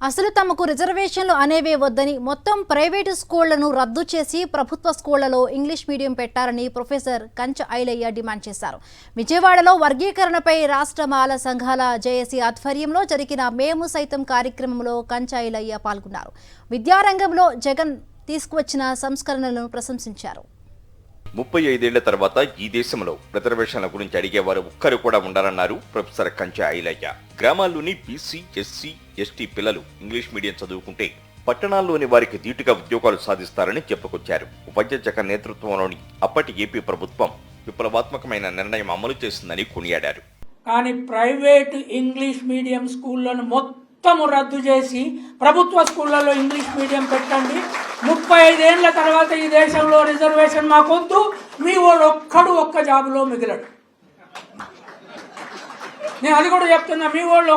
అసలు తమకు రిజర్వేషన్లు అనేవే వద్దని మొత్తం ప్రైవేటు స్కూళ్లను రద్దు చేసి ప్రభుత్వ స్కూళ్లలో ఇంగ్లీష్ మీడియం పెట్టారని ప్రొఫెసర్ కంచ ఐలయ్య డిమాండ్ చేశారు. విజయవాడలో వర్గీకరణపై రాష్ట్ర మాల సంఘాల జేఏసీ ఆధ్వర్యంలో జరిగిన మేము సైతం కార్యక్రమంలో కంచ ఐలయ్య పాల్గొన్నారు. విద్యారంగంలో జగన్ తీసుకువచ్చిన సంస్కరణలను ప్రశంసించారు. 35 ఏళ్ల తర్వాత ఈ దేశంలో రిజర్వేషన్ల గురించి అడిగేవారు ఒక్కరు కూడా ఉండాలన్నారు ప్రొఫెసర్ కంచ ఐలయ్య. గ్రామాల్లోని బీసీ, ఎస్సీ, ఎస్టీ పిల్లలు ఇంగ్లీష్ మీడియం చదువుకుంటే పట్టణాల్లోని వారికి ధీటుగా ఉద్యోగాలు సాధిస్తారని చెప్పుకొచ్చారు. వైఎస్ జగన్ నేతృత్వంలోని అప్పటి ఏపీ ప్రభుత్వం విప్లవాత్మకమైన నిర్ణయం అమలు చేసిందని కొనియాడారు. కానీ ప్రైవేట్ ఇంగ్లీష్ మీడియం స్కూళ్లను మొత్తం రద్దు చేసి ప్రభుత్వ స్కూళ్లలో ఇంగ్లీష్ మీడియం పెట్టండి. 35 ఏళ్ల తర్వాత ఈ దేశంలో రిజర్వేషన్ మాకొద్దు, మీ వాడు ఒక్క జాబులో మిగిలడు. నేను అది కూడా చెప్తున్నా, మీ వాళ్ళు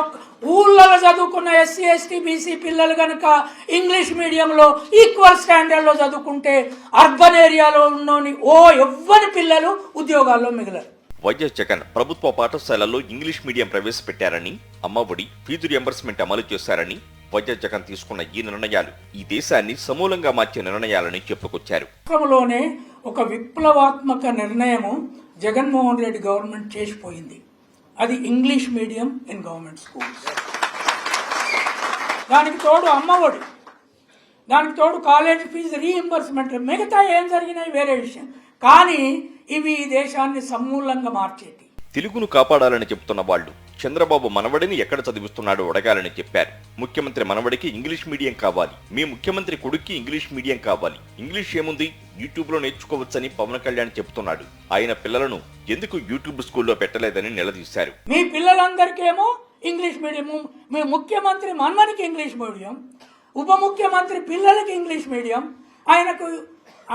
ఊళ్ళలో చదువుకున్న ఎస్సీ, ఎస్టీ, బీసీ పిల్లలు కనుక ఇంగ్లీష్ మీడియంలో ఈక్వల్ స్టాండర్డ్లో చదువుకుంటే అర్బన్ ఏరియాలో ఉన్నోని ఎవ్వరి పిల్లలు ఉద్యోగాల్లో మిగిలరు. వైఎస్ జగన్ ప్రభుత్వ పాఠశాలల్లో ఇంగ్లీష్ మీడియం ప్రవేశపెట్టారని, అమ్మఒడి, ఫీజు రియంబర్స్మెంట్ అమలు చేశారని, వైఎస్ జగన్ తీసుకున్న ఈ నిర్ణయాలు ఈ దేశాన్ని సమూలంగా మార్చే నిర్ణయాలని చెప్పుకొచ్చారు. రాష్ట్రంలోనే ఒక విప్లవాత్మక నిర్ణయము జగన్మోహన్ రెడ్డి గవర్నమెంట్ చేసిపోయింది. అది English medium in government schools. దానికి తోడు అమ్మఒడి, దానికి తోడు కాలేజ్ ఫీజు రీఎంబర్స్మెంట్, మిగతా ఏం జరిగినాయి వేరే విషయం. కానీ ఇవి ఈ దేశాన్ని సమూలంగా మార్చేటి. తెలుగును కాపాడాలని చెబుతున్న వాళ్ళు చంద్రబాబు మనవడిని ఎక్కడ చదివిస్తున్నాడో అడగాలని చెప్పారు. ముఖ్యమంత్రి మనవడికి ఇంగ్లీష్ మీడియం కావాలి, మీ ముఖ్యమంత్రి కొడుక్కి ఇంగ్లీష్ మీడియం కావాలి, ఇంగ్లీష్ ఏముంది యూట్యూబ్ లో నేర్చుకోవచ్చని పవన్ కళ్యాణ్ చెబుతున్నాడు. ఆయన పిల్లలను ఎందుకు యూట్యూబ్ స్కూల్లో పెట్టలేదని నిలదీశారు. మీ పిల్లలందరికేమో ఇంగ్లీష్ మీడియం, మీ ముఖ్యమంత్రి మనవడికి ఇంగ్లీష్ మీడియం, ఉప ముఖ్యమంత్రి పిల్లలకి ఇంగ్లీష్ మీడియం.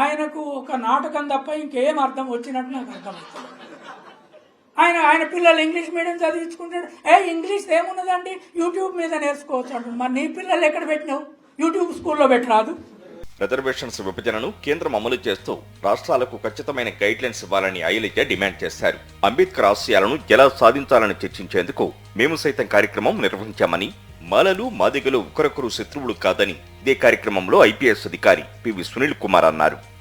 ఆయనకు ఒక నాటకం తప్ప ఇంకేం అర్థం వచ్చినట్టు నాకు అర్థమవుతుంది. ఆయన పిల్లలు ఇంగ్లీష్ మీడియం చదివించుకుంటాడు. ఇంగ్లీష్ ఏమున్నదండి, యూట్యూబ్ మీద నేర్చుకోవచ్చు అంటాడు. మరి నీ పిల్లలు ఎక్కడ పెట్టినావు? యూట్యూబ్ స్కూల్లో పెట్టరాదు. రిజర్వేషన్స్ విభజనను కేంద్రం అమలు చేస్తూ రాష్ట్రాలకు ఖచ్చితమైన గైడ్ లైన్స్ ఇవ్వాలని ఐలయ్య డిమాండ్ చేశారు. అంబేద్కర్ ఆశయాలను ఎలా సాధించాలని చర్చించేందుకు మేము సైతం కార్యక్రమం నిర్వహించామని, మాలలు మాదిగలు ఒకరొకరు శత్రువులు కాదని ఇదే కార్యక్రమంలో ఐపీఎస్ అధికారి పివి సునీల్ కుమార్ అన్నారు.